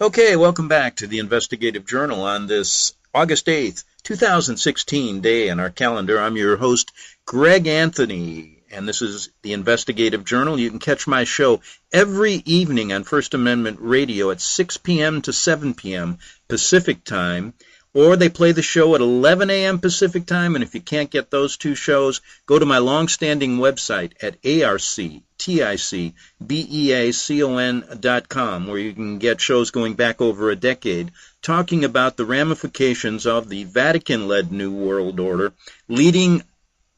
Okay, welcome back to the Investigative Journal on this August 8th, 2016 day in our calendar. I'm your host, Greg Anthony, and this is the Investigative Journal. You can catch my show every evening on First Amendment Radio at 6 p.m. to 7 p.m. Pacific Time, or they play the show at 11 a.m. Pacific Time, and if you can't get those two shows, go to my long-standing website at arcticbeacon.com, where you can get shows going back over a decade, talking about the ramifications of the Vatican-led New World Order, leading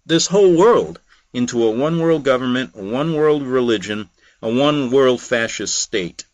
this whole world into a one-world government, a one-world religion, a one-world fascist state.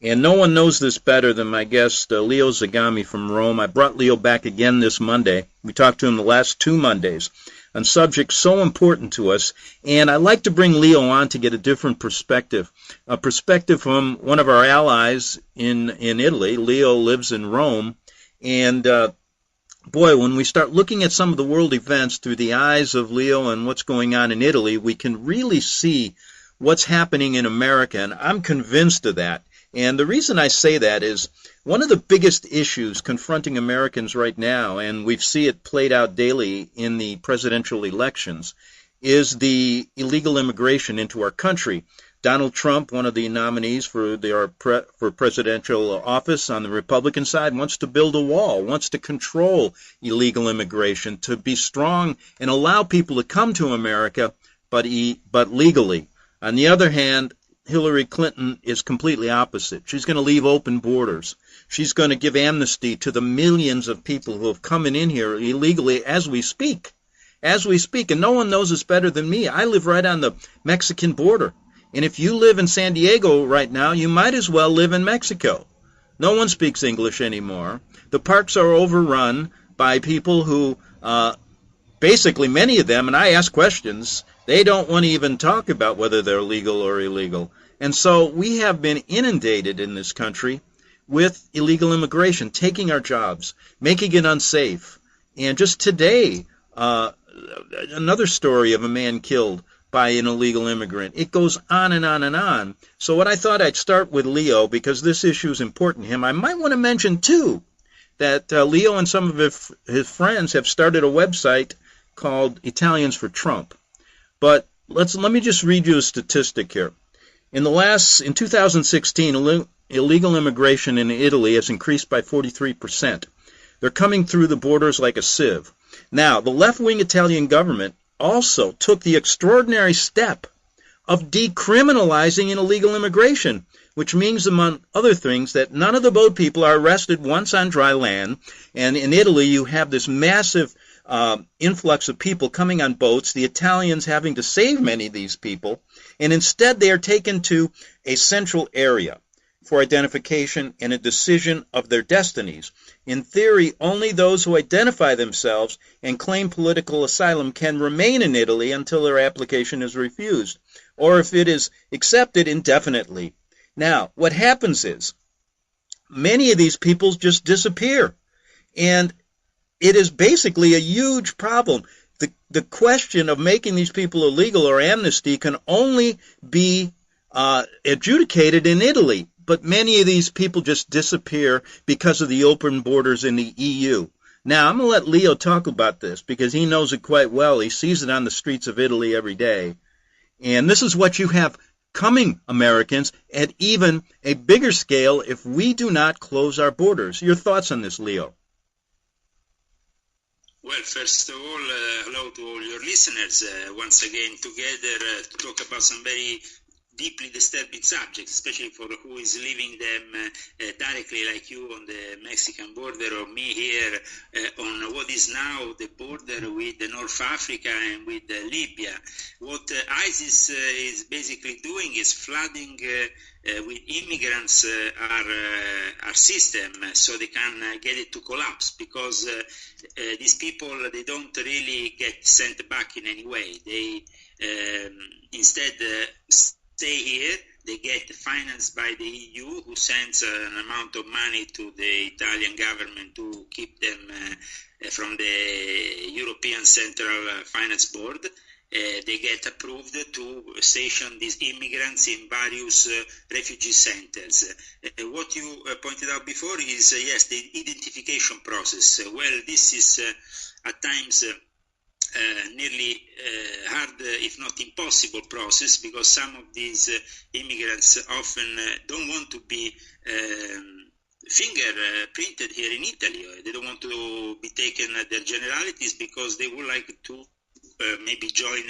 And no one knows this better than my guest, Leo Zagami from Rome. I brought Leo back again this Monday. We talked to him the last 2 Mondays on subjects so important to us. And I like to bring Leo on to get a different perspective, a perspective from one of our allies in Italy. Leo lives in Rome. And boy, when we start looking at some of the world events through the eyes of Leo and what's going on in Italy, we can really see what's happening in America. And I'm convinced of that. And the reason I say that is one of the biggest issues confronting Americans right now, and we see it played out daily in the presidential elections, is the illegal immigration into our country. Donald Trump, one of the nominees for presidential office on the Republican side, wants to build a wall, wants to control illegal immigration, to be strong and allow people to come to America, but legally. On the other hand, Hillary Clinton is completely opposite. She's going to leave open borders. She's going to give amnesty to the millions of people who have come in here illegally as we speak. And no one knows this better than me. I live right on the Mexican border. And if you live in San Diego right now, you might as well live in Mexico. No one speaks English anymore. The parks are overrun by people who, basically many of them, and I ask questions, they don't want to even talk about whether they're legal or illegal. And so we have been inundated in this country with illegal immigration, taking our jobs, making it unsafe. And just today, another story of a man killed by an illegal immigrant. It goes on and on and on. So what I thought I'd start with Leo, because this issue is important to him. I might want to mention, too, that Leo and some of his friends have started a website called Italians for Trump. But let me just read you a statistic here. In 2016, illegal immigration in Italy has increased by 43%. They're coming through the borders like a sieve. Now, the left-wing Italian government also took the extraordinary step of decriminalizing illegal immigration, which means, among other things, that none of the boat people are arrested once on dry land. And in Italy, you have this massive influx of people coming on boats, the Italians having to save many of these people, and instead they are taken to a central area for identification and a decision of their destinies. In theory, only those who identify themselves and claim political asylum can remain in Italy until their application is refused, or if it is accepted, indefinitely. Now, what happens is many of these people just disappear, and it is basically a huge problem. The question of making these people illegal or amnesty can only be adjudicated in Italy. But many of these people just disappear because of the open borders in the EU. Now, I'm going to let Leo talk about this because he knows it quite well. He sees it on the streets of Italy every day. And this is what you have coming, Americans, at even a bigger scale if we do not close our borders. Your thoughts on this, Leo? Well, first of all, hello to all your listeners. Once again, together to talk about some very deeply disturbing subjects, especially for who is living them directly, like you, on the Mexican border, or me here on what is now the border with North Africa and with Libya. What ISIS is basically doing is flooding with immigrants our system, so they can get it to collapse, because these people, they don't really get sent back in any way. They instead stay here. They get financed by the EU, who sends an amount of money to the Italian government to keep them from the European Central Finance Board. they get approved to station these immigrants in various refugee centers. What you pointed out before is, yes, the identification process. Well, this is at times nearly hard, if not impossible process, because some of these immigrants often don't want to be fingerprinted here in Italy. They don't want to be taken at their generalities because they would like to maybe join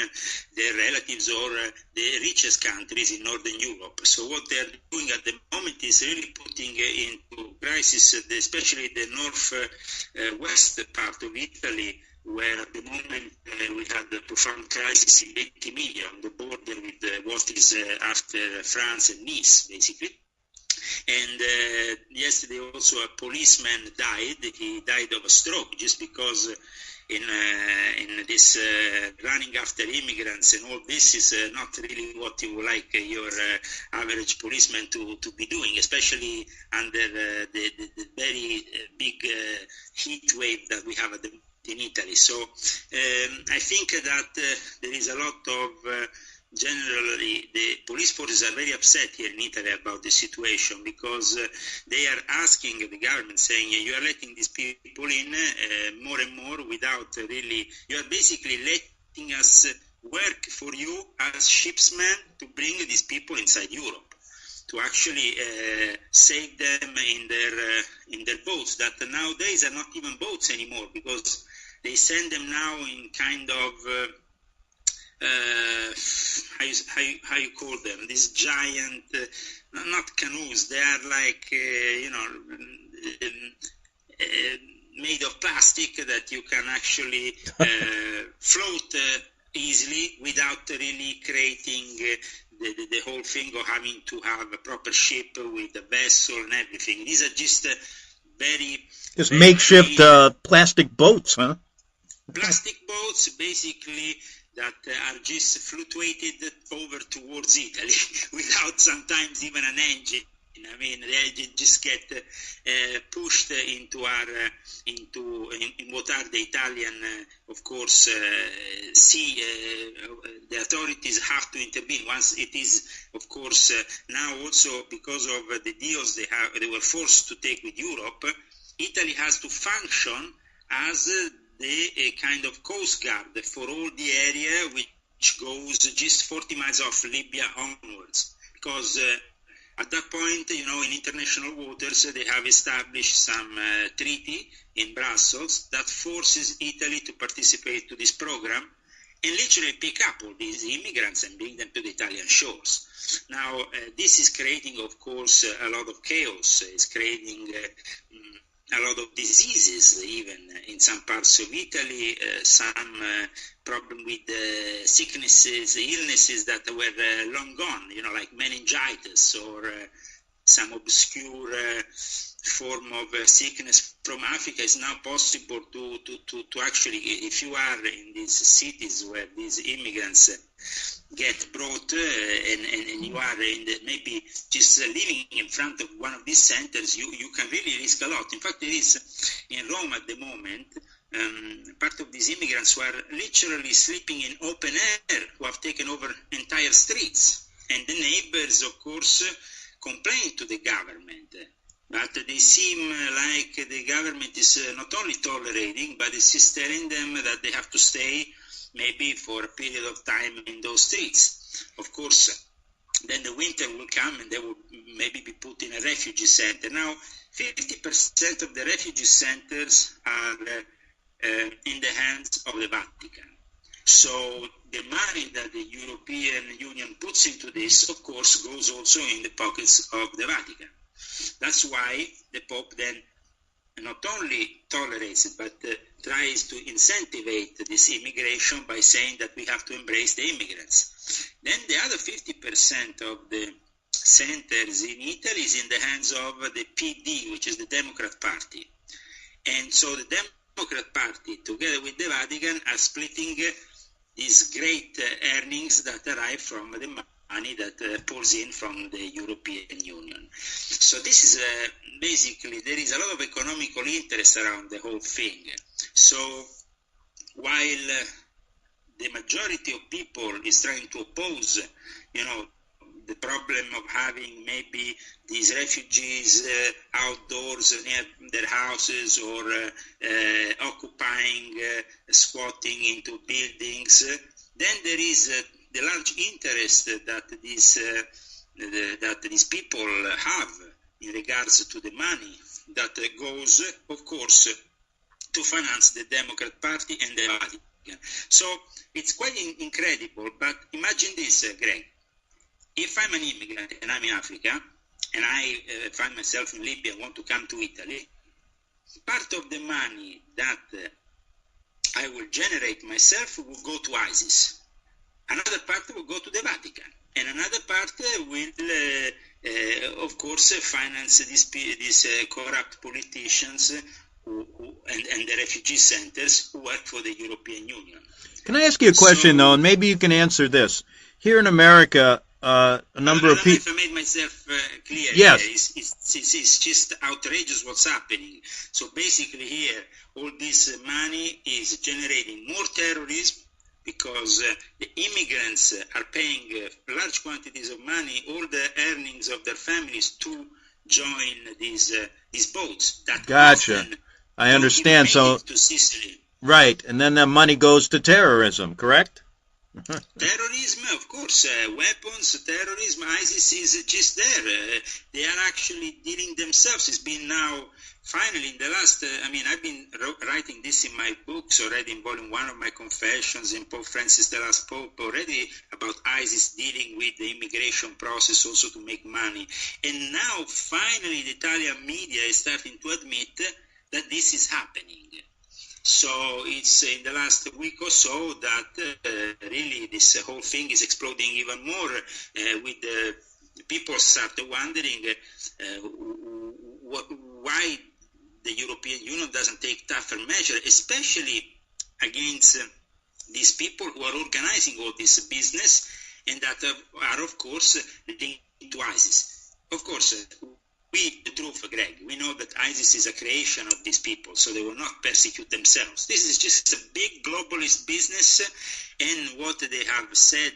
their relatives or the richest countries in Northern Europe. So what they're doing at the moment is really putting into crisis, especially the north-west part of Italy, where at the moment we had a profound crisis in Ventimiglia, on the border with what is after France and Nice, basically. And yesterday also a policeman died. He died of a stroke just because in this running after immigrants and all this is not really what you would like your average policeman to be doing, especially under the very big heat wave that we have in Italy. So I think that there is a lot of generally, the police forces are very upset here in Italy about the situation because they are asking the government, saying, you are letting these people in more and more without really, you are basically letting us work for you as shipsmen to bring these people inside Europe, to actually save them in their boats that nowadays are not even boats anymore, because they send them now in kind of how you call them? These giant, not canoes. They are like made of plastic that you can actually float easily without really creating the whole thing of having to have a proper ship with a vessel and everything. These are just just makeshift plastic boats, huh? Plastic boats, basically, that are just fluctuated over towards Italy without sometimes even an engine. I mean, they just get pushed into what are the Italian, of course, sea. The authorities have to intervene once it is, of course, now also because of the deals they were forced to take with Europe. Italy has to function as the kind of coast guard for all the area which goes just 40 miles off Libya onwards, because at that point, in international waters, they have established some treaty in Brussels that forces Italy to participate to this program and literally pick up all these immigrants and bring them to the Italian shores. Now, this is creating, of course, a lot of chaos. It's creating a lot of diseases, even in some parts of Italy, some problem with sicknesses, illnesses that were long gone, like meningitis or some obscure form of sickness from Africa. Is now possible to actually, if you are in these cities where these immigrants get brought and you are maybe just living in front of one of these centers, you can really risk a lot. In fact, there is in Rome at the moment part of these immigrants who are literally sleeping in open air, who have taken over entire streets. And the neighbors, of course, complain to the government. But they seem like the government is not only tolerating, but it's just telling them that they have to stay maybe for a period of time in those streets. Of course, then the winter will come and they will maybe be put in a refugee center. Now, 50% of the refugee centers are in the hands of the Vatican. So the money that the European Union puts into this, of course, goes also in the pockets of the Vatican. That's why the Pope then not only tolerates it, but tries to incentivize this immigration by saying that we have to embrace the immigrants. Then the other 50% of the centers in Italy is in the hands of the PD, which is the Democrat Party. And so the Democrat Party, together with the Vatican, are splitting these great earnings that arrive from the money that pours in from the European Union. So this is basically, there is a lot of economical interest around the whole thing. So while the majority of people is trying to oppose, the problem of having maybe these refugees outdoors near their houses or occupying, squatting into buildings, then there is the large interest that these people have in regards to the money that goes, of course, to finance the Democrat Party and the Vatican. So it's quite incredible, but imagine this, Greg. If I'm an immigrant and I'm in Africa, and I find myself in Libya and want to come to Italy, part of the money that I will generate myself will go to ISIS. Another part will go to the Vatican. And another part will, of course, finance these corrupt politicians and the refugee centers who work for the European Union. Can I ask you a question, though, and maybe you can answer this? Here in America, a number of people... If I made myself clear, yes. It's just outrageous what's happening. So basically here, all this money is generating more terrorism because the immigrants are paying large quantities of money, all the earnings of their families to join these boats. That gotcha. I understand. So to Sicily. Right, and then the money goes to terrorism, correct? Terrorism, of course, weapons, terrorism, ISIS is just there. They are actually dealing themselves. It's been now, finally, in the last, I've been writing this in my books already, in volume 1 of my Confessions, in Pope Francis the Last Pope, already about ISIS dealing with the immigration process also to make money. And now, finally, the Italian media is starting to admit that this is happening. So it's in the last week or so that really this whole thing is exploding even more with people start wondering why the European Union doesn't take tougher measures, especially against these people who are organizing all this business and that are, of course, linked to ISIS. Of course, the truth, Greg, we know that ISIS is a creation of these people, so they will not persecute themselves. This is just a big globalist business, and what they have said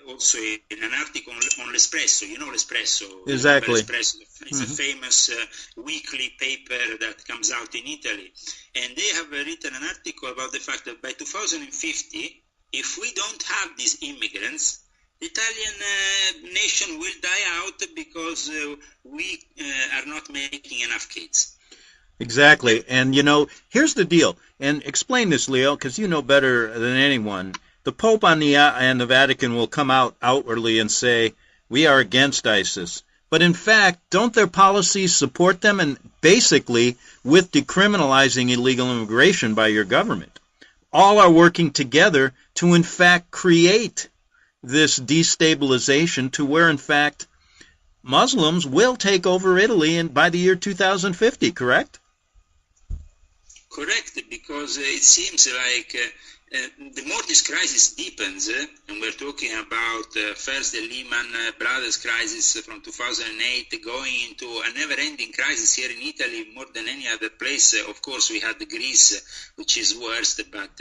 also in an article on L'Espresso, you know L'Espresso? Exactly. L'Espresso. It's a famous weekly paper that comes out in Italy, and they have written an article about the fact that by 2050, if we don't have these immigrants, the Italian nation will die out because we are not making enough kids. Exactly. And, here's the deal. And explain this, Leo, because you know better than anyone. The Pope and the Vatican will come out outwardly and say, we are against ISIS. But in fact, don't their policies support them? And basically, with decriminalizing illegal immigration by your government, all are working together to, in fact, create this destabilization to where, in fact, Muslims will take over Italy by the year 2050, correct? Correct, because it seems like the more this crisis deepens, and we're talking about first the Lehman Brothers crisis from 2008 going into a never-ending crisis here in Italy more than any other place. Of course, we had Greece, which is worst, but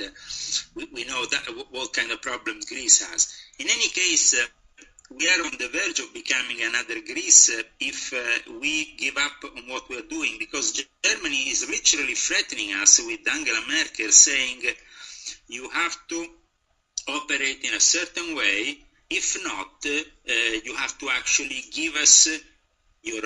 we know that what kind of problems Greece has. In any case, we are on the verge of becoming another Greece if we give up on what we're doing, because Germany is literally threatening us with Angela Merkel saying you have to operate in a certain way. If not, you have to actually give us your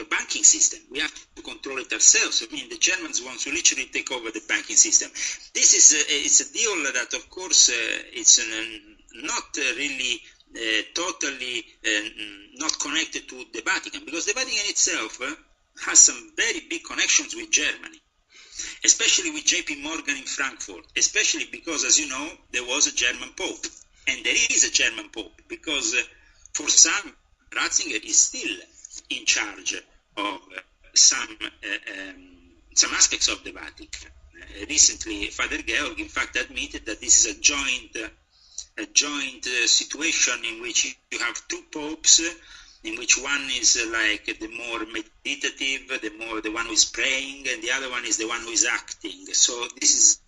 banking system. We have to control it ourselves. The Germans want to literally take over the banking system. This is it's a deal that, of course, it's not really totally not connected to the Vatican, because the Vatican itself has some very big connections with Germany, especially with J.P. Morgan in Frankfurt, especially because, as you know, there was a German Pope, and there is a German Pope, because for some, Ratzinger is still in charge of some aspects of the Vatican. Recently, Father Georg, in fact, admitted that this is a joint situation in which you have two popes, in which one is like the more meditative, the one who is praying, and the other one is the one who is acting. So this is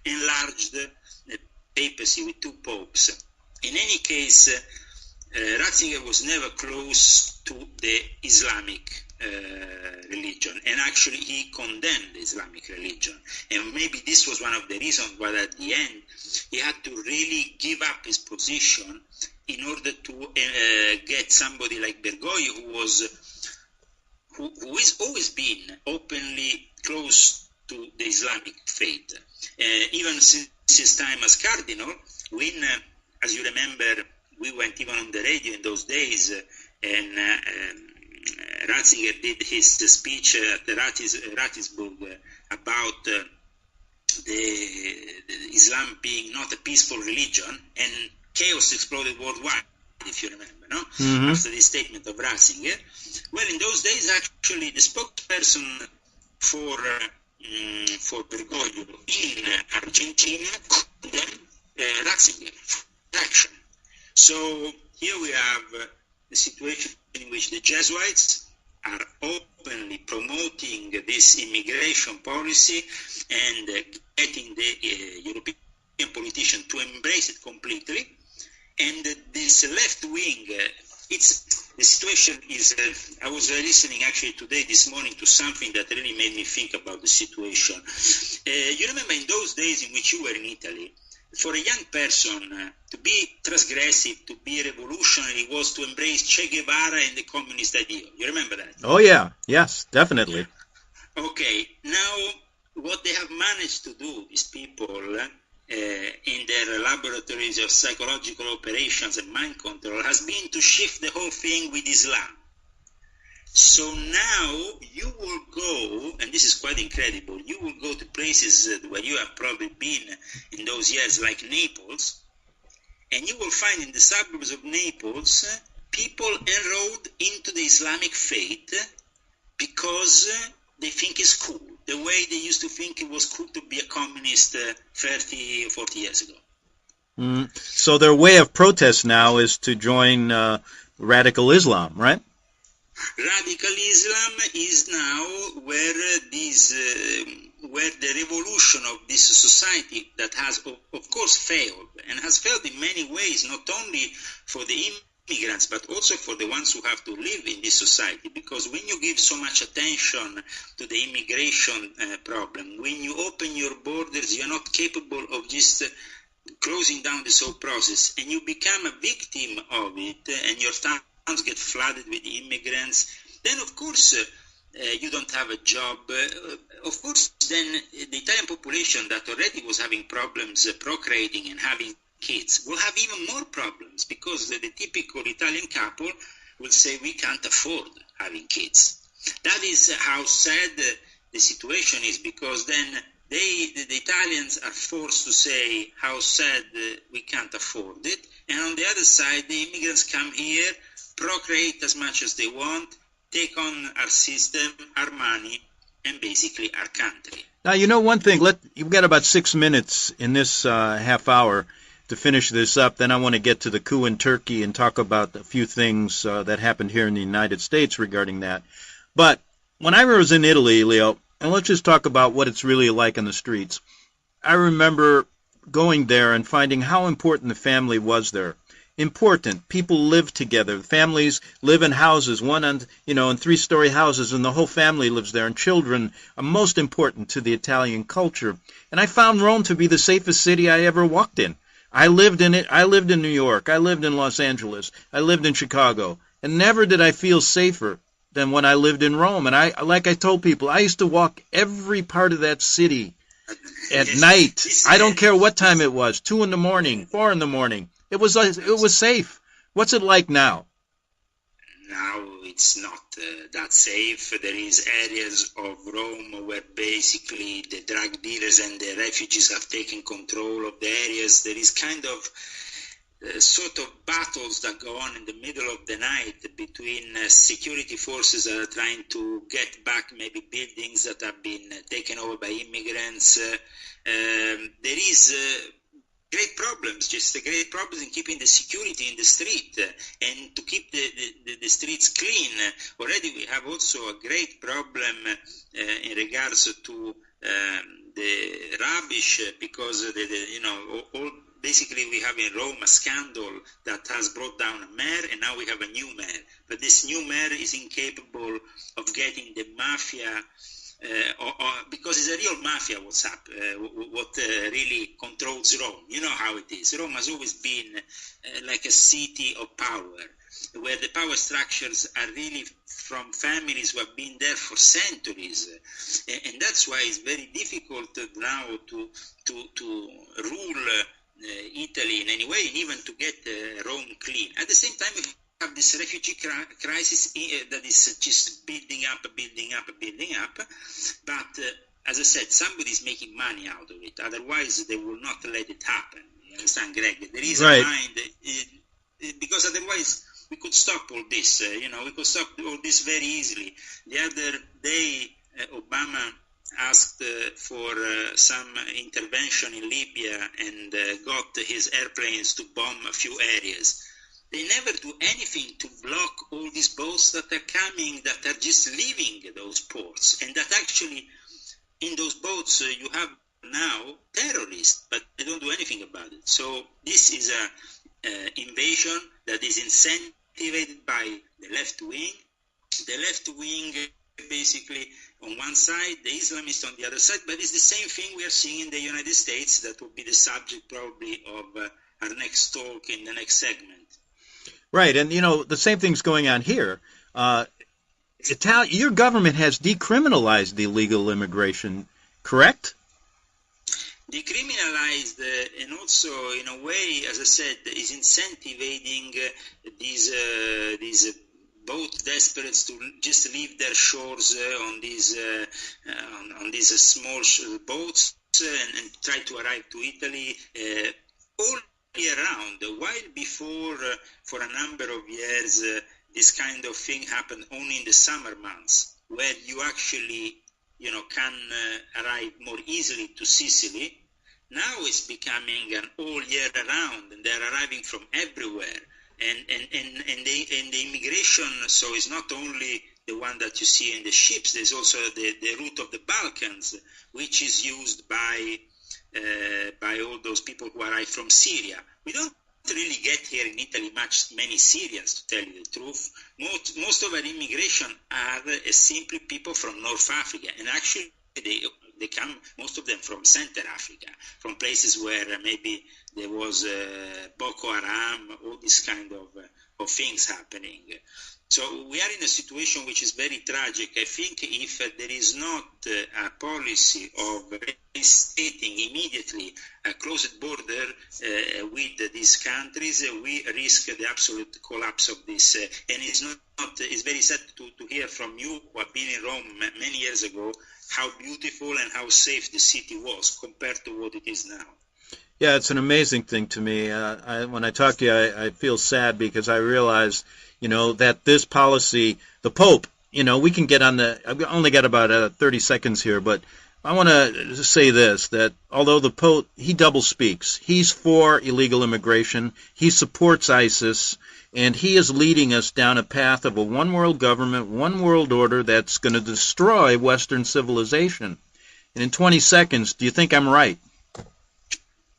enlarged papacy with two popes. In any case, Ratzinger was never close to the Islamic religion, and actually he condemned the Islamic religion. And maybe this was one of the reasons why at the end he had to really give up his position in order to get somebody like Bergoglio, who has always been openly close to the Islamic faith. Even since his time as cardinal, when, as you remember, we went even on the radio in those days, and Ratzinger did his speech at Ratisburg about the Islam being not a peaceful religion, and chaos exploded worldwide, if you remember, no? Mm-hmm. After the statement of Ratzinger. Well, in those days, actually, the spokesperson for Bergoglio in Argentina condemned Ratzinger for action. So here we have the situation in which the Jesuits are openly promoting this immigration policy and getting the European politicians to embrace it completely. And this left wing, the situation is, I was listening actually this morning to something that really made me think about the situation. You remember in those days in which you were in Italy, for a young person to be transgressive, to be revolutionary, was to embrace Che Guevara and the communist ideal. You remember that? Oh, yeah. Yes, definitely. Okay. Now, what they have managed to do, these people, in their laboratories of psychological operations and mind control, has been to shift the whole thing with Islam. So now you will go, and this is quite incredible, you will go to places where you have probably been in those years, like Naples, and you will find in the suburbs of Naples people enrolled into the Islamic faith because they think it's cool, the way they used to think it was cool to be a communist 30 or 40 years ago. Mm. So their way of protest now is to join radical Islam, right? Radical Islam is now where the revolution of this society that has, of course, failed, and has failed in many ways, not only for the immigrants, but also for the ones who have to live in this society. Because when you give so much attention to the immigration problem, when you open your borders, you're not capable of just closing down this whole process, and you become a victim of it, and your towns get flooded with immigrants, then of course you don't have a job. Of course, then the Italian population that already was having problems procreating and having kids will have even more problems, because the typical Italian couple will say, we can't afford having kids. That is how sad the situation is, because then the Italians are forced to say how sad we can't afford it, and on the other side the immigrants come here, procreate as much as they want, take on our system, our money, and basically our country. Now, you know one thing, you've got about 6 minutes in this half hour to finish this up. Then I want to get to the coup in Turkey and talk about a few things that happened here in the United States regarding that. But when I was in Italy, Leo, and let's just talk about what it's really like on the streets. I remember going there and finding how important the family was there. Important. People live together. Families live in houses, in 3-story houses, and the whole family lives there. And children are most important to the Italian culture. And I found Rome to be the safest city I ever walked in. I lived in it. I lived in New York. I lived in Los Angeles. I lived in Chicago. And never did I feel safer than when I lived in Rome. And like I told people, I used to walk every part of that city at night. I don't care what time it was, 2 in the morning, 4 in the morning. It was safe. What's it like now? Now it's not that safe. There is areas of Rome where basically the drug dealers and the refugees have taken control of the areas. There is kind of sort of battles that go on in the middle of the night between security forces that are trying to get back maybe buildings that have been taken over by immigrants. There is great problems in keeping the security in the street and to keep the streets clean. Already we have also a great problem in regards to the rubbish, because all basically we have in Rome a scandal that has brought down a mayor, and now we have a new mayor. But this new mayor is incapable of getting the mafia, because it's a real mafia, what really controls Rome. You know how it is. Rome has always been like a city of power, where the power structures are really from families who have been there for centuries, and that's why it's very difficult now to rule Italy in any way, and even to get Rome clean. At the same time, we have this refugee crisis that is just building up. But as I said, somebody's making money out of it. Otherwise, they will not let it happen. You understand, Greg? There is a mind, because otherwise we could stop all this. We could stop all this very easily. The other day, Obama asked for some intervention in Libya and got his airplanes to bomb a few areas. They never do anything to block all these boats that are coming, that are just leaving those ports, and that actually in those boats you have now terrorists, but they don't do anything about it. So this is a invasion that is incentivized by the left wing. The left wing basically on one side, the Islamists on the other side, but it's the same thing we are seeing in the United States. That will be the subject probably of our next talk in the next segment. Right, and the same thing's going on here. Your government has decriminalized illegal immigration, correct? Decriminalized, and also in a way, as I said, is incentivizing these boat desperates to just leave their shores on these small boats and try to arrive to Italy all year round. While before, for a number of years, this kind of thing happened only in the summer months, where you actually can arrive more easily to Sicily. Now it's becoming an all year round, and they're arriving from everywhere. And the immigration, so it's not only the one that you see in the ships, there's also the route of the Balkans, which is used by all those people who arrive from Syria. We don't really get here in Italy many Syrians, to tell you the truth. Most of our immigration are simply people from North Africa, and actually they come, most of them from Central Africa, from places where maybe there was Boko Haram, all this kind of things happening. So we are in a situation which is very tragic. I think if there is not a policy of reinstating immediately a closed border with these countries, we risk the absolute collapse of this. And it's very sad to hear from you, who have been in Rome many years ago, how beautiful and how safe the city was compared to what it is now. Yeah, it's an amazing thing to me. When I talk to you, I feel sad because I realize, that this policy, the Pope, we can get on I've only got about 30 seconds here, but I want to say this, that although the Pope, he double speaks. He's for illegal immigration. He supports ISIS, and he is leading us down a path of a one world government, one world order that's going to destroy Western civilization. And in 20 seconds, do you think I'm right?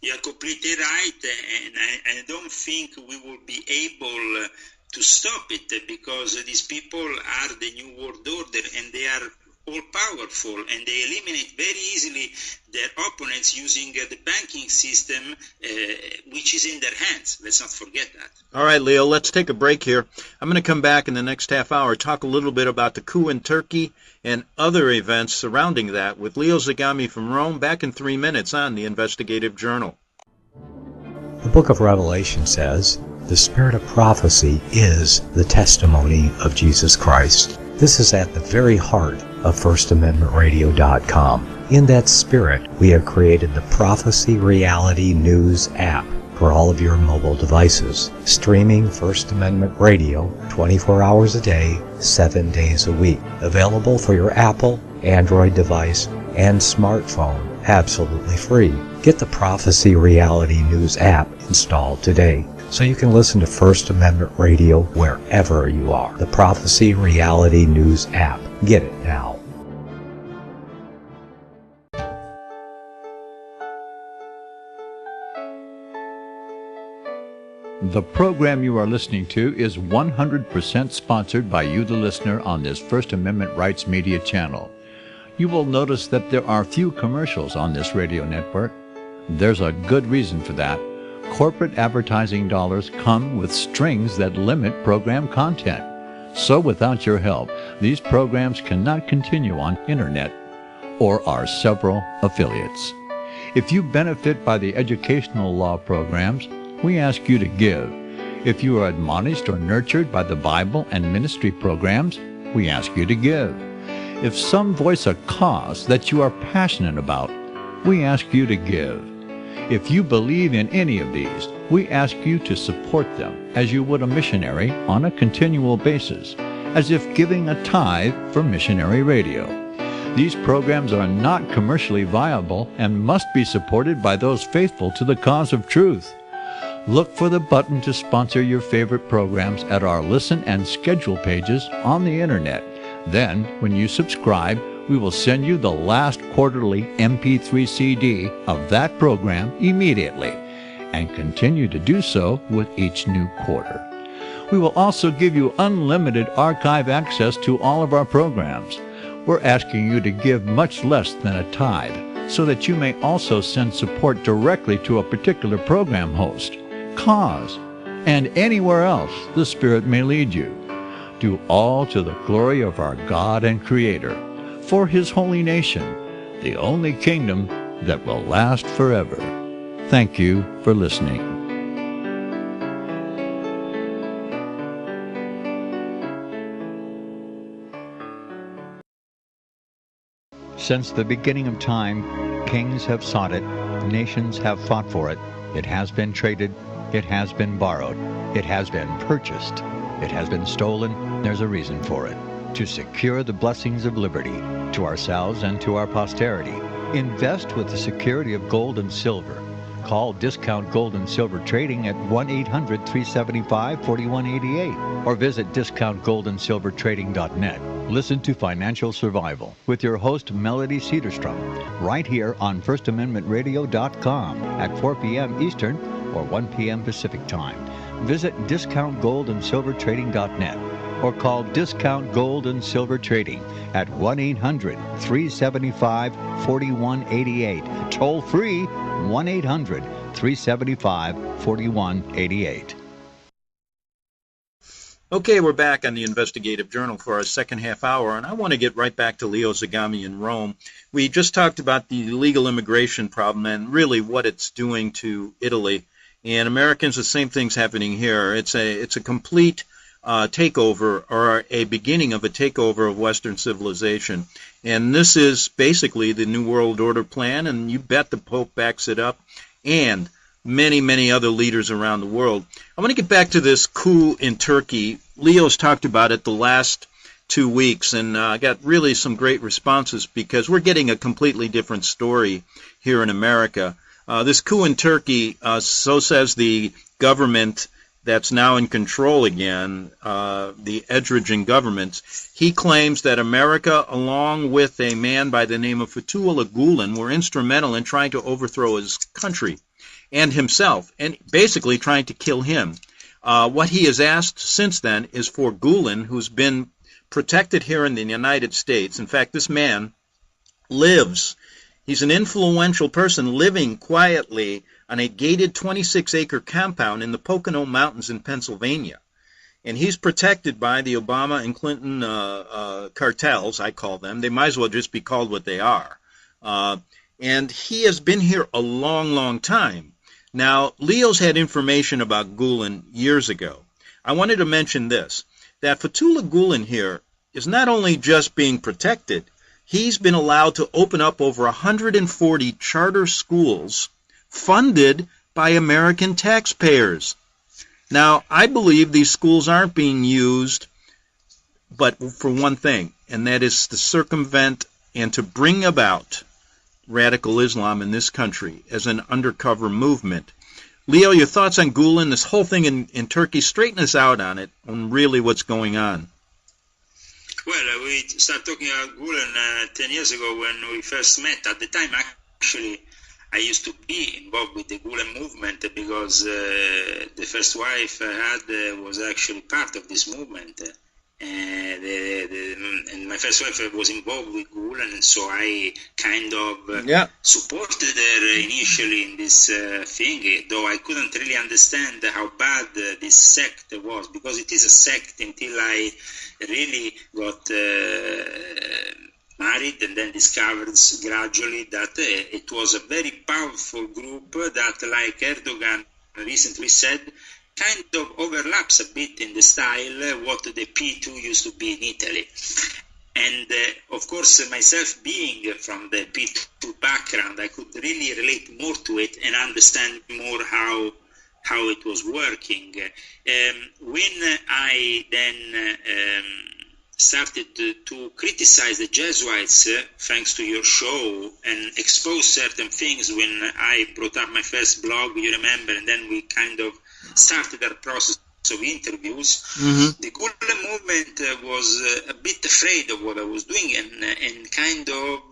You're completely right, and I don't think we will be able to stop it, because these people are the new world order, and they are all powerful, and they eliminate very easily their opponents using the banking system, which is in their hands. Let's not forget that. All right, Leo, let's take a break here. I'm going to come back in the next half hour, talk a little bit about the coup in Turkey and other events surrounding that with Leo Zagami from Rome, back in 3 minutes on the Investigative Journal. The book of Revelation says, "The spirit of prophecy is the testimony of Jesus Christ." This is at the very heart of FirstAmendmentRadio.com. In that spirit, we have created the Prophecy Reality News app for all of your mobile devices, streaming First Amendment Radio 24 hours a day, 7 days a week. Available for your Apple, Android device, and smartphone, absolutely free. Get the Prophecy Reality News app installed today, so you can listen to First Amendment Radio wherever you are. The Prophecy Reality News app. Get it now. The program you are listening to is 100% sponsored by you, the listener, on this First Amendment Rights Media channel. You will notice that there are few commercials on this radio network. There's a good reason for that. Corporate advertising dollars come with strings that limit program content. So without your help, these programs cannot continue on internet or our several affiliates. If you benefit by the educational law programs, we ask you to give. If you are admonished or nurtured by the Bible and ministry programs, we ask you to give. If some voice a cause that you are passionate about, we ask you to give. If you believe in any of these, we ask you to support them as you would a missionary on a continual basis, as if giving a tithe for missionary radio. These programs are not commercially viable and must be supported by those faithful to the cause of truth. Look for the button to sponsor your favorite programs at our listen and schedule pages on the internet. Then, when you subscribe, we will send you the last quarterly MP3 CD of that program immediately, and continue to do so with each new quarter. We will also give you unlimited archive access to all of our programs. We're asking you to give much less than a tithe, so that you may also send support directly to a particular program host, cause, and anywhere else the Spirit may lead you. Do all to the glory of our God and Creator, for His holy nation, the only kingdom that will last forever. Thank you for listening. Since the beginning of time, kings have sought it, nations have fought for it. It has been traded, it has been borrowed, it has been purchased, it has been stolen. There's a reason for it. To secure the blessings of liberty to ourselves and to our posterity, invest with the security of gold and silver. Call Discount Gold and Silver Trading at 1-800-375-4188 or visit discountgoldandsilvertrading.net. Listen to Financial Survival with your host Melody Cedarstrom right here on FirstAmendmentRadio.com at 4 p.m. Eastern or 1 p.m. Pacific Time. Visit discountgoldandsilvertrading.net or call Discount Gold and Silver Trading at 1-800-375-4188. Toll free 1-800-375-4188. Okay, we're back on the Investigative Journal for our second half hour, and I want to get right back to Leo Zagami in Rome. We just talked about the illegal immigration problem and really what it's doing to Italy. And Americans, the same thing's happening here. It's a complete takeover, or a beginning of a takeover of Western civilization. And this is basically the New World Order plan, and you bet the Pope backs it up, and many, many other leaders around the world. I want to get back to this coup in Turkey. Leo's talked about it the last 2 weeks, and I got really some great responses because we're getting a completely different story here in America. This coup in Turkey, so says the government that's now in control again, the Erdogan government. He claims that America, along with a man by the name of Fethullah Gulen, were instrumental in trying to overthrow his country and himself, and basically trying to kill him. What he has asked since then is for Gulen, who's been protected here in the United States. In fact, this man he's an influential person living quietly on a gated 26-acre compound in the Pocono Mountains in Pennsylvania. And he's protected by the Obama and Clinton cartels, I call them. They might as well just be called what they are. And he has been here a long, long time. Now, Leo's had information about Gulen years ago. I wanted to mention this, that Fethullah Gulen here is not only just being protected, he's been allowed to open up over 140 charter schools funded by American taxpayers. Now, I believe these schools aren't being used but for one thing, and that is to circumvent and to bring about radical Islam in this country as an undercover movement. Leo, your thoughts on Gulen, this whole thing in Turkey? Straighten us out on it, on really what's going on. Well, we started talking about Gulen 10 years ago when we first met. At the time, actually, I used to be involved with the Gulen movement because the first wife I had was actually part of this movement. And my first wife was involved with Gulen, and so I kind of supported her initially in this thing, though I couldn't really understand how bad this sect was, because it is a sect until I really got married and then discovered gradually that it was a very powerful group that, like Erdogan recently said, kind of overlaps a bit in the style what the P2 used to be in Italy. And of course, myself being from the P2 background, I could really relate more to it and understand more how it was working. When I then started to criticize the Jesuits, thanks to your show, and expose certain things when I brought up my first blog, you remember, and then we kind of started our process of interviews. The Gulen movement was a bit afraid of what I was doing and kind of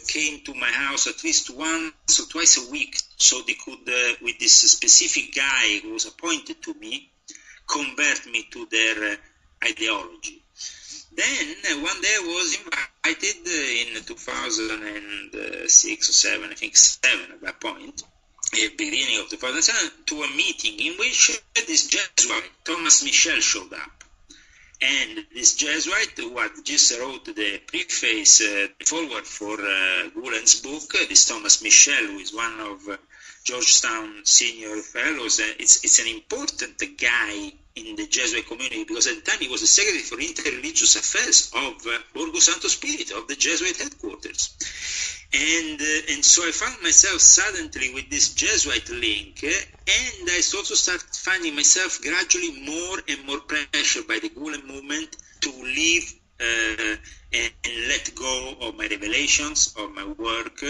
came to my house at least once or twice a week, so they could, with this specific guy who was appointed to me, convert me to their ideology. Then one day I was invited in 2006 or 7, I think 7 at that point, beginning of 2007, to a meeting in which this Jesuit, Thomas Michel, showed up. And this Jesuit, who had just wrote the preface, forward for Gulen's book, this Thomas Michel, who is one of Georgetown senior fellows, it's an important guy in the Jesuit community, because at the time he was the Secretary for Interreligious Affairs of Borgo Santo Spirito, of the Jesuit headquarters. And so I found myself suddenly with this Jesuit link, and I also started finding myself gradually more and more pressured by the Gulen movement to leave and let go of my revelations, of my work.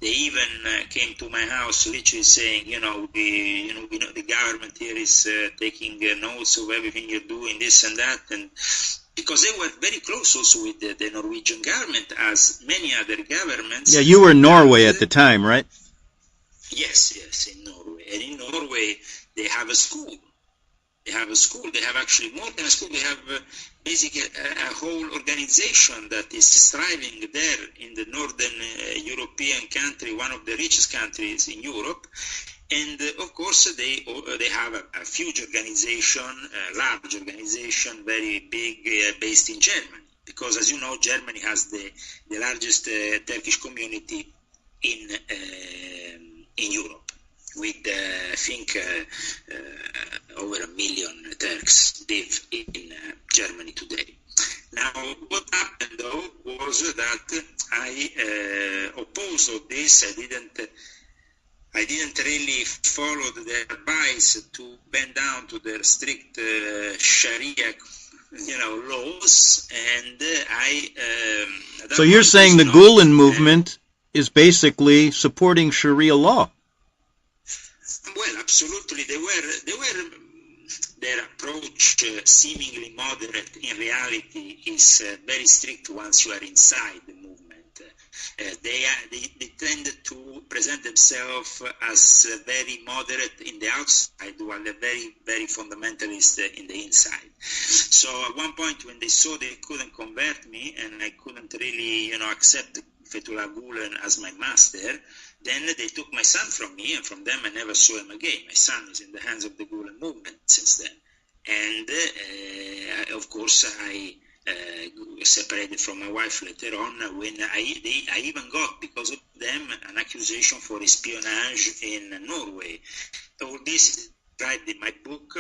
They even came to my house literally saying, we know the government here is taking notes of everything you're doing, this and that, and because they were very close also with the Norwegian government, as many other governments. Yeah, you were in Norway at the time, right? Yes, in Norway. And in Norway, they have a school. They have actually more than a school. They have basically a whole organization that is thriving there in the northern European country, one of the richest countries in Europe. And of course, they have a huge organization, a large organization, very big, based in Germany. Because as you know, Germany has the largest Turkish community in Europe, with I think over 1 million Turks live in Germany today. Now, what happened though was that I opposed all this. I didn't really follow their advice to bend down to their strict Sharia, laws, and So you're saying the Gulen movement is basically supporting Sharia law? Well, absolutely. Their approach, seemingly moderate, in reality is very strict once you are inside the movement. They tend to present themselves as very moderate in the outside, while they're very, very fundamentalist in the inside. So at one point, when they saw they couldn't convert me and I couldn't really, accept Fethullah Gulen as my master, then they took my son from me, and from them I never saw him again. My son is in the hands of the Gulen movement since then. And of course, I separated from my wife later on, when I even got, because of them, an accusation for espionage in Norway. All this described in my book,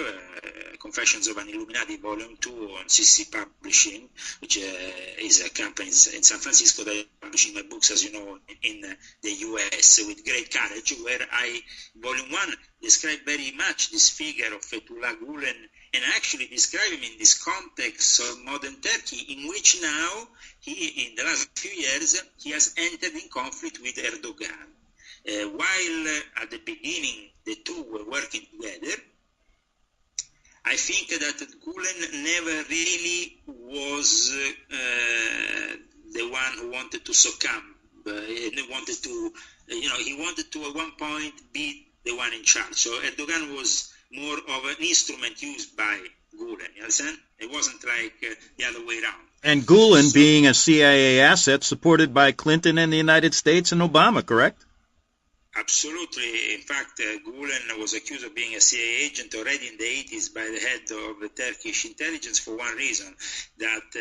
Confessions of an Illuminati, Volume 2, on CC Publishing, which is a company in San Francisco that is publishing my books, as you know, in the US with great courage, where I, Volume 1, describe very much this figure of Fethullah Gulen, and actually describe him in this context of modern Turkey, in which now, in the last few years, he has entered in conflict with Erdogan. While at the beginning the two were working together, I think that Gulen never really was the one who wanted to succumb He wanted to, he wanted to at one point be the one in charge. So Erdogan was more of an instrument used by Gulen, you understand? It wasn't like the other way around. And Gulen being a CIA asset supported by Clinton and the United States and Obama, correct? Absolutely. In fact, Gulen was accused of being a CIA agent already in the 80s by the head of the Turkish intelligence for one reason, that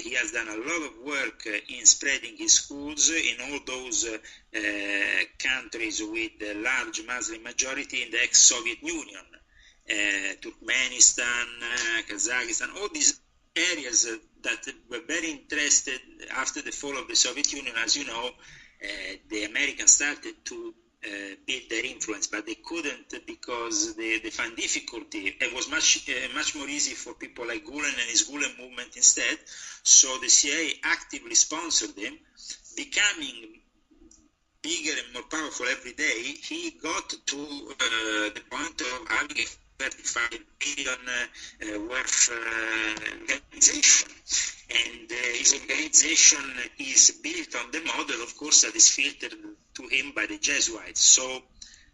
he has done a lot of work in spreading his schools in all those countries with a large Muslim majority in the ex-Soviet Union, Turkmenistan, Kazakhstan, all these areas that were very interested after the fall of the Soviet Union. As you know, the Americans started to build their influence, but they couldn't because they found difficulty. It was much more easy for people like Gulen and his Gulen movement instead. So the CIA actively sponsored him, becoming bigger and more powerful every day. He got to the point of having a 35 billion worth organization. And his organization is built on the model, of course, that is filtered to him by the Jesuits. So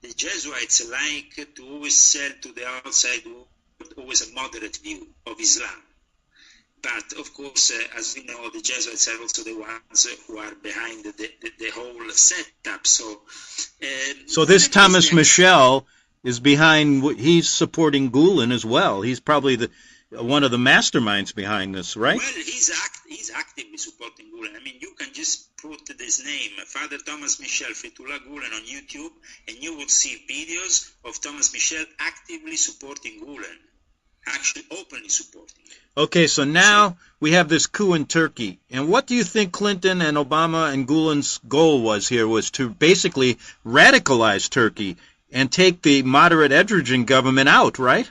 the Jesuits like to always sell to the outside world always a moderate view of Islam. But, of course, as we know, the Jesuits are also the ones who are behind the whole setup. So this Thomas Michel is behind, he's supporting Gulen as well. He's probably one of the masterminds behind this, right? Well, he's actively supporting Gulen. I mean, you can just put this name, Father Thomas Michel, Fethullah Gulen, on YouTube, and you will see videos of Thomas Michel actively supporting Gulen, actually openly supporting him. Okay, so now we have this coup in Turkey. And what do you think Clinton and Obama and Gulen's goal was here, was to basically radicalize Turkey and take the moderate Erdogan government out, right?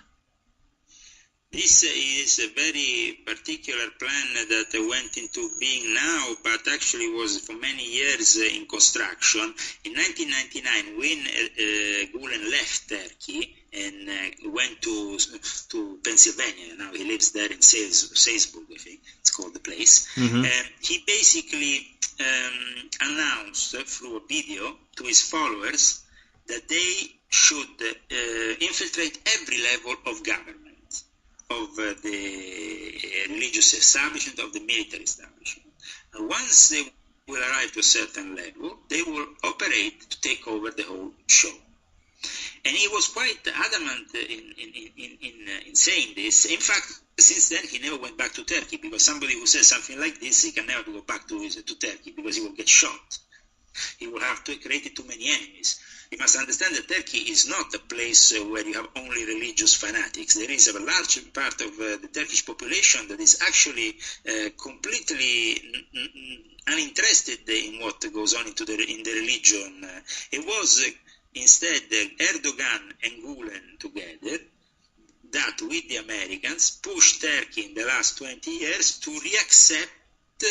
This is a very particular plan that went into being now, but actually was for many years in construction. In 1999, when Gulen left Turkey and went to Pennsylvania, now he lives there in Salzburg, I think it's called the place, he basically announced through a video to his followers that they should infiltrate every level of government, of the religious establishment, of the military establishment. And once they will arrive to a certain level, they will operate to take over the whole show. And he was quite adamant in saying this. In fact, since then, he never went back to Turkey, because somebody who says something like this, he can never go back to Turkey, because he will get shot. He will have to create too many enemies. You must understand that Turkey is not a place where you have only religious fanatics. There is a large part of the Turkish population that is actually completely uninterested in what goes on in the religion. It was instead Erdogan and Gulen together that, with the Americans, pushed Turkey in the last 20 years to reaccept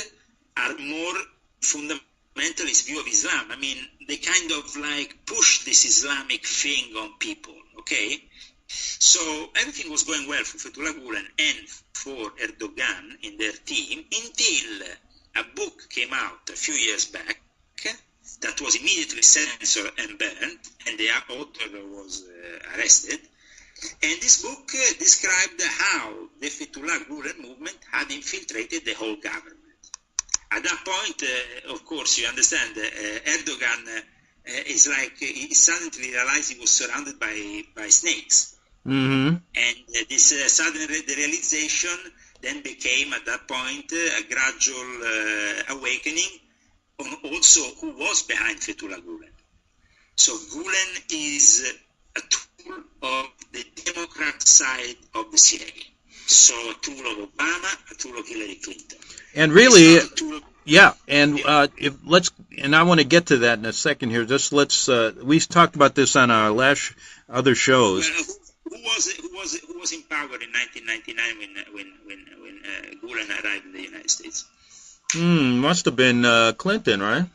a more fundamentalist view of Islam. I mean, they kind of like push this Islamic thing on people, okay? So everything was going well for Fethullah Gulen and for Erdogan in their team, until a book came out a few years back that was immediately censored and burned, and the author was arrested. And this book described how the Fethullah Gulen movement had infiltrated the whole government. At that point, of course, you understand, Erdogan is like, he suddenly realized he was surrounded by snakes. Mm-hmm. And this sudden realization then became, at that point, a gradual awakening on also who was behind Fethullah Gulen. So Gulen is a tool of the Democrat side of the CIA. So a tool of Obama, a tool of Hillary Clinton. And really, yeah, and and I want to get to that in a second here. Just we talked about this on our last other shows. Well, who was in power in 1999 when Gulen arrived in the United States? Must have been Clinton, right?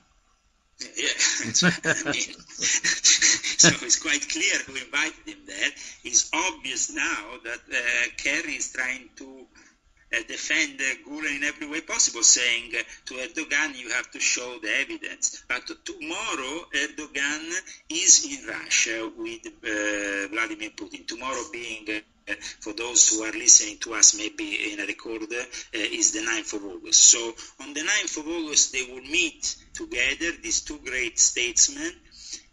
Yeah. I mean, so it's quite clear who invited him there. It's obvious now that Kerry is trying to defend Gulen in every way possible, saying to Erdogan, you have to show the evidence. But tomorrow, Erdogan is in Russia with Vladimir Putin. Tomorrow being, for those who are listening to us maybe in a record, is the 9th of August. So on the 9th of August, they will meet together, these two great statesmen,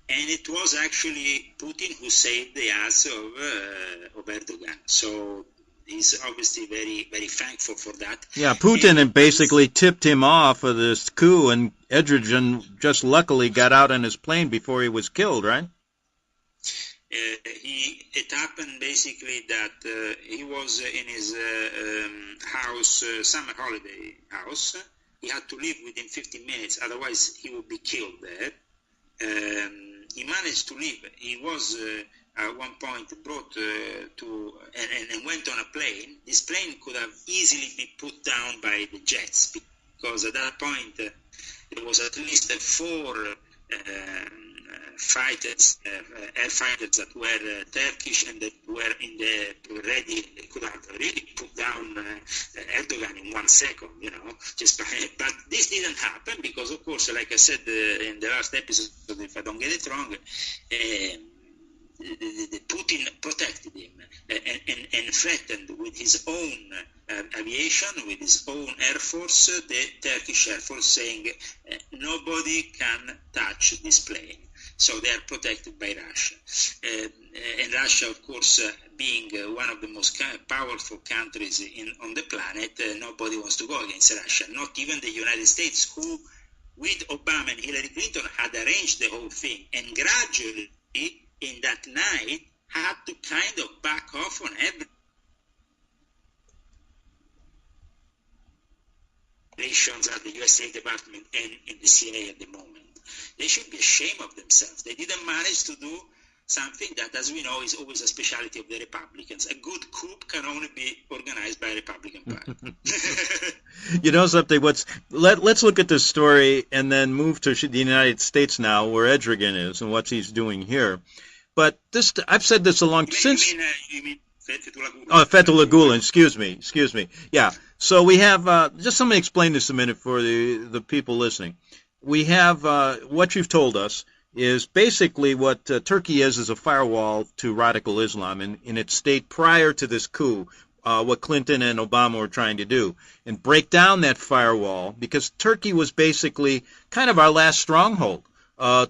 and it was actually Putin who saved the ass of Erdogan. So he's obviously very, very thankful for that. Yeah, Putin had basically tipped him off of this coup, and Erdogan just luckily got out on his plane before he was killed, right? It happened basically that he was in his house, summer holiday house. He had to leave within 15 minutes, otherwise he would be killed there. He managed to leave. He was at one point brought to and went on a plane. This plane could have easily been put down by the jets, because at that point there was at least 4 fighters, air fighters that were Turkish and that were in the ready. They could have really put down Erdogan in 1 second, just by, but this didn't happen because, of course, like I said in the last episode, if I don't get it wrong, Putin protected him and threatened with his own aviation, with his own air force, the Turkish air force, saying nobody can touch this plane. So they are protected by Russia. And Russia, of course, being one of the most powerful countries on the planet, nobody wants to go against Russia, not even the United States, who, with Obama and Hillary Clinton, had arranged the whole thing. And gradually, in that night, had to kind of back off on every relations at the U.S. State Department and in the CIA at the moment. They should be ashamed of themselves. They didn't manage to do something that, as we know, is always a specialty of the Republicans. A good coup can only be organized by a Republican party. You know something? Let's look at this story and then move to the United States now, where Erdogan is and what he's doing here. But this, I've said this a long since. You mean Fethullah Gulen? Oh, Fethullah Gulen. Excuse me. Yeah. So we have just let me explain this a minute for the people listening. We have what you've told us is basically what Turkey is a firewall to radical Islam in its state prior to this coup, what Clinton and Obama were trying to do, and break down that firewall, because Turkey was basically kind of our last stronghold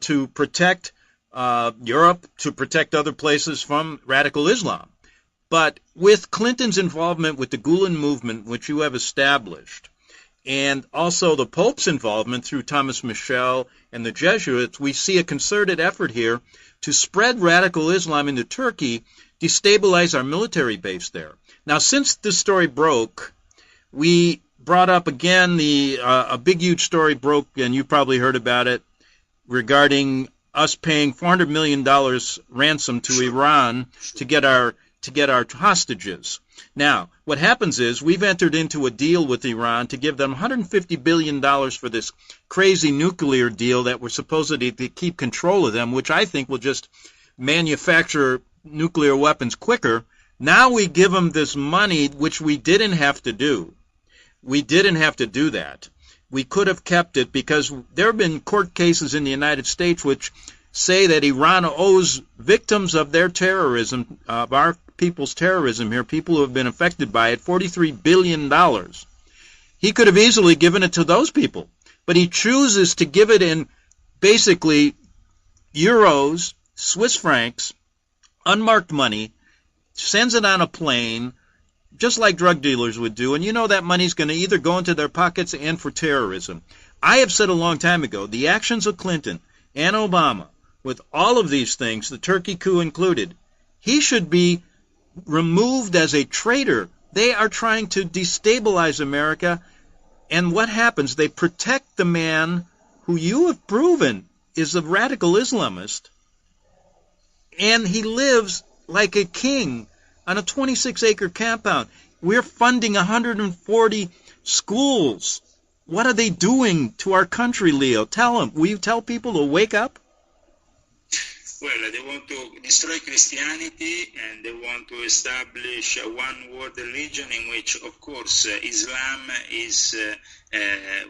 to protect Europe, to protect other places from radical Islam. But with Clinton's involvement with the Gulen movement, which you have established, and also the Pope's involvement through Thomas Michel and the Jesuits, we see a concerted effort here to spread radical Islam into Turkey, destabilize our military base there. Now, since this story broke, we brought up again a big, huge story broke, and you probably heard about it, regarding us paying $400 million ransom to Iran to get our hostages. Now, what happens is we've entered into a deal with Iran to give them $150 billion for this crazy nuclear deal that we're supposedly to keep control of them, which I think will just manufacture nuclear weapons quicker. Now we give them this money, which we didn't have to do. We didn't have to do that. We could have kept it, because there have been court cases in the United States which say that Iran owes victims of their terrorism, of our people's terrorism here, people who have been affected by it, $43 billion. He could have easily given it to those people, but he chooses to give it in basically euros, Swiss francs, unmarked money, sends it on a plane, just like drug dealers would do, and you know that money's going to either go into their pockets and for terrorism. I have said a long time ago, the actions of Clinton and Obama, with all of these things, the Turkey coup included, he should be removed as a traitor. They are trying to destabilize America, and what happens? They protect the man who you have proven is a radical Islamist, and he lives like a king on a 26-acre compound. We're funding 140 schools. What are they doing to our country, Leo? Tell them. Will you tell people to wake up? Well, they want to destroy Christianity, and they want to establish a one-world religion in which, of course, Islam is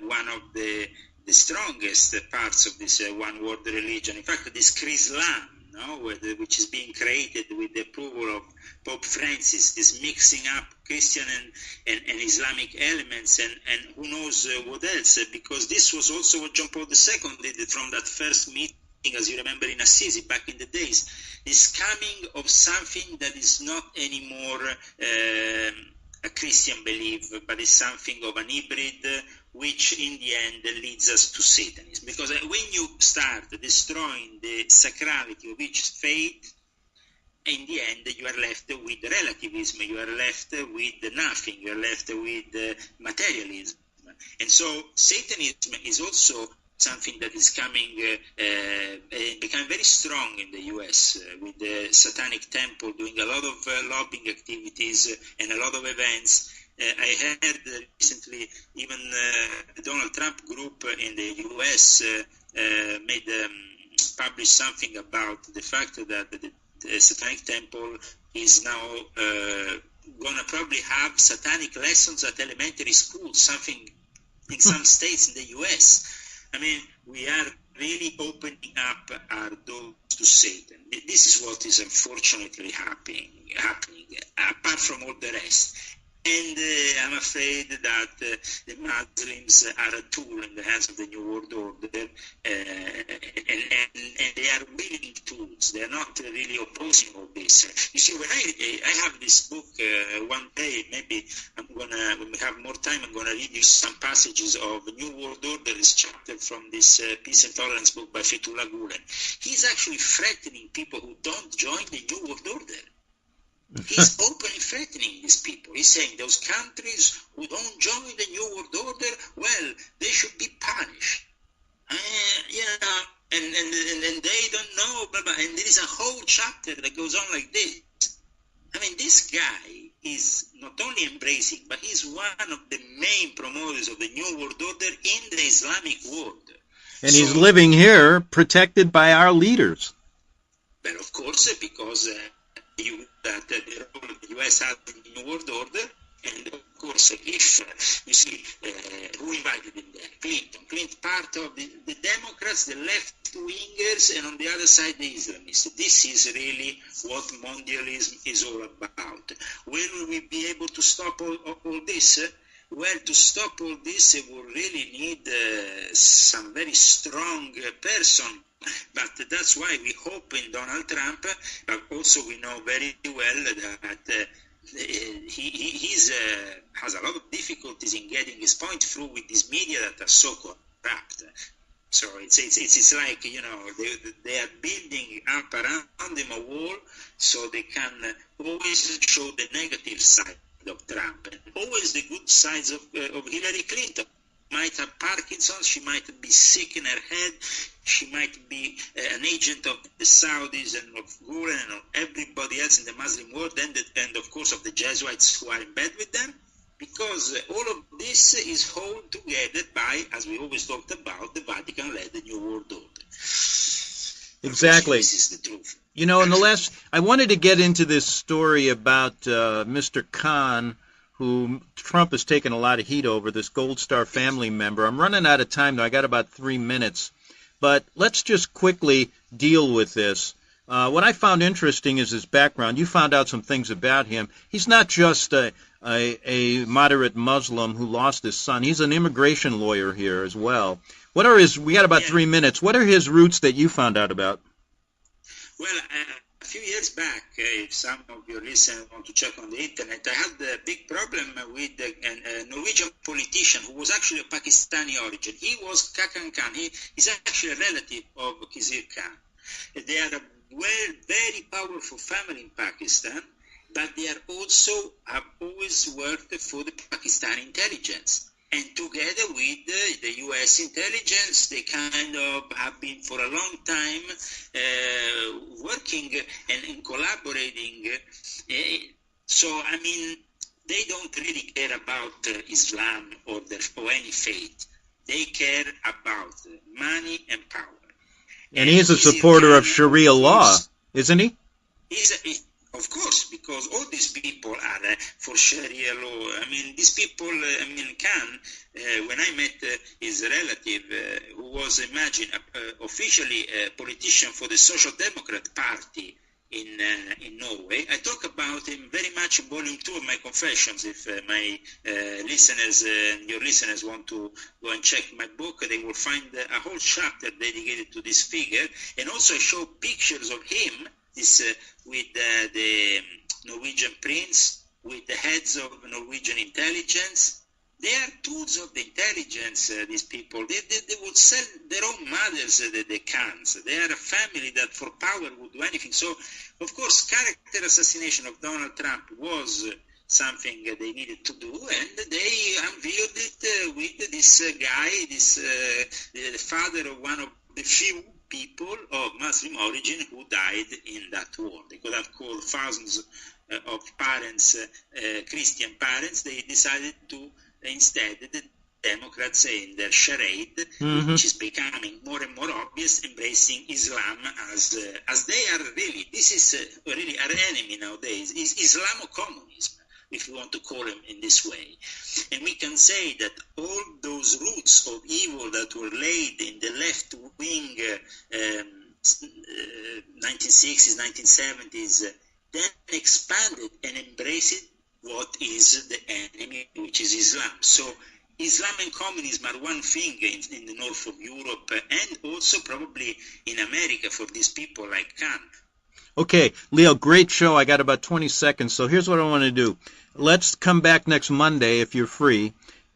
one of the strongest parts of this one-world religion. In fact, this Chrislam, which is being created with the approval of Pope Francis, this mixing up Christian and Islamic elements, and who knows what else, because this was also what John Paul II did from that first meeting, as you remember, in Assisi back in the days, this coming of something that is not anymore a Christian belief, but is something of an hybrid, which in the end leads us to Satanism. Because when you start destroying the sacrality of each faith, in the end you are left with relativism, you are left with nothing, you are left with materialism. And so Satanism is also something that is becoming very strong in the U.S. With the Satanic Temple doing a lot of lobbying activities and a lot of events. I heard recently even the Donald Trump group in the U.S. published something about the fact that the Satanic Temple is now going to probably have satanic lessons at elementary school, something in some states in the U.S. I mean, we are really opening up our doors to Satan. This is what is unfortunately happening, apart from all the rest. And I'm afraid that the Muslims are a tool in the hands of the New World Order, and they are willing tools. They are not really opposing all this. You see, when I have this book, one day, maybe when we have more time, I'm going to read you some passages of New World Order, this chapter from this Peace and Tolerance book by Fethullah Gulen. He's actually threatening people who don't join the New World Order. He's openly threatening these people. He's saying those countries who don't join the New World Order, well, they should be punished. And they don't know, blah, blah. And there is a whole chapter that goes on like this. I mean, this guy is not only embracing, but he's one of the main promoters of the New World Order in the Islamic world. And he's living here, protected by our leaders. But of course, because that the role of the U.S. has in the New World Order, and of course, if you see who invited him there, Clinton, part of the Democrats, the left-wingers, and on the other side, the Islamists. This is really what mondialism is all about. Will we be able to stop all this? Well, to stop all this, we will really need some very strong person. But that's why we hope in Donald Trump, but also we know very well that he has a lot of difficulties in getting his point through with these media that are so corrupt. So it's like, you know, they are building up around him a wall so they can always show the negative side of Trump and always the good sides of Hillary Clinton. Might have Parkinson's, she might be sick in her head, she might be an agent of the Saudis and of Gulen and of everybody else in the Muslim world, and of course of the Jesuits who are in bed with them, because all of this is held together by, as we always talked about, the Vatican-led the New World Order. Exactly. This is the truth. You know, I wanted to get into this story about Mr. Khan, who Trump has taken a lot of heat over, this Gold Star family member. I'm running out of time, though. I got about 3 minutes. But let's just quickly deal with this. What I found interesting is his background. You found out some things about him. He's not just a moderate Muslim who lost his son. He's an immigration lawyer here as well. We got about 3 minutes. What are his roots that you found out about? Well, a few years back, if some of your listeners want to check on the internet, I had a big problem with a Norwegian politician who was actually of Pakistani origin. He was Kakan Khan. He's actually a relative of Khizr Khan. They are a very powerful family in Pakistan, but they are also have always worked for the Pakistani intelligence. And together with the U.S. intelligence, they kind of have been for a long time working and collaborating. So, I mean, they don't really care about Islam or any faith. They care about money and power. And he's a supporter of Sharia law, isn't he? Of course, because all these people are for Sharia law. I mean, these people, Khan, when I met his relative, who was, imagine, officially a politician for the Social Democrat Party in Norway, I talk about him very much in volume 2 of my Confessions. If my listeners, your listeners want to go and check my book, they will find a whole chapter dedicated to this figure. And also I show pictures of him, with the Norwegian prince, with the heads of Norwegian intelligence. They are tools of the intelligence, these people. They would sell their own mothers, the Khans. They are a family that for power would do anything. So, of course, character assassination of Donald Trump was something they needed to do, and they unveiled it with this guy, the father of one of the few people of Muslim origin who died in that war. They could have called thousands of parents, Christian parents. They decided to instead, the Democrats in their charade, which is becoming more and more obvious, embracing Islam as they are really. This is really our enemy nowadays. Is Islamo-communism, if you want to call them in this way. And we can say that all those roots of evil that were laid in the left-wing 1960s, 1970s, then expanded and embraced what is the enemy, which is Islam. So Islam and communism are one thing in the north of Europe and also probably in America for these people like Khan. Okay, Leo, great show. I got about 20 seconds, so here's what I want to do. Let's come back next Monday if you're free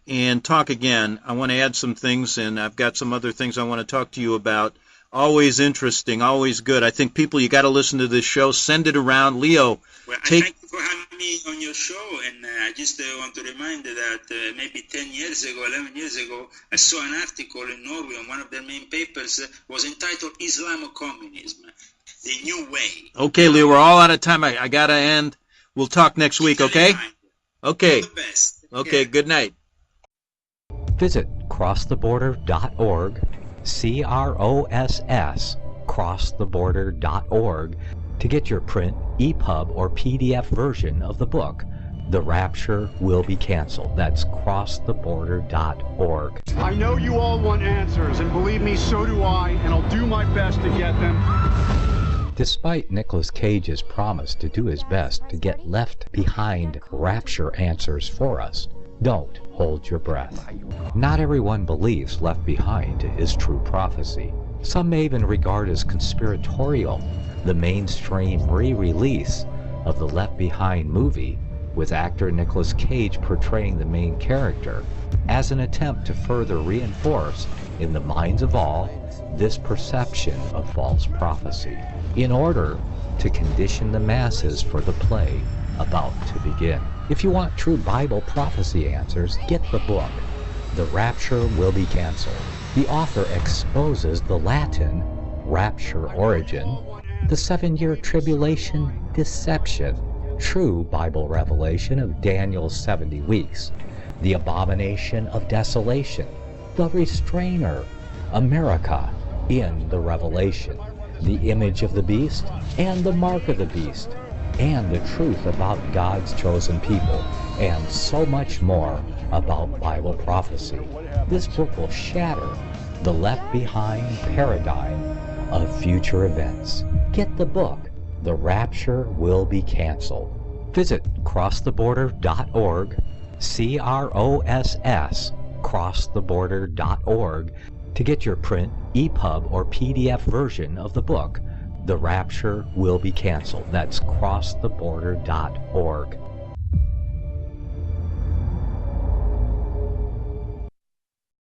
and talk again. I want to add some things, and I've got some other things I want to talk to you about. Always interesting, always good. I think people, you got to listen to this show. Send it around. Leo, well, thank you for having me on your show, and I just want to remind you that maybe 10 years ago, 11 years ago, I saw an article in Norway on one of their main papers was entitled Islamo-communism, the new way. Okay, Leo, we're all out of time. I got to end. We'll talk next week, okay? Okay. All the best. Okay, good night. Visit crosstheborder.org, CROSS, crosstheborder.org, to get your print, EPUB, or PDF version of the book, The Rapture Will Be Canceled. That's crosstheborder.org. I know you all want answers, and believe me, so do I, and I'll do my best to get them. Despite Nicolas Cage's promise to do his best to get left behind rapture answers for us, don't hold your breath. Not everyone believes Left Behind is true prophecy. Some may even regard as conspiratorial the mainstream re-release of the Left Behind movie with actor Nicolas Cage portraying the main character as an attempt to further reinforce in the minds of all this perception of false prophecy in order to condition the masses for the play about to begin. If you want true Bible prophecy answers, get the book, The Rapture Will Be Canceled. The author exposes the Latin rapture origin, the 7-year tribulation deception, true Bible revelation of Daniel's 70 weeks, the abomination of desolation, the restrainer, America in the Revelation, the image of the beast and the mark of the beast, and the truth about God's chosen people, and so much more about Bible prophecy. This book will shatter the Left Behind paradigm of future events. Get the book, The Rapture Will Be Canceled. Visit crosstheborder.org, CROSS, crosstheborder.org, to get your print, EPUB, or PDF version of the book, The Rapture Will Be Canceled. That's crosstheborder.org.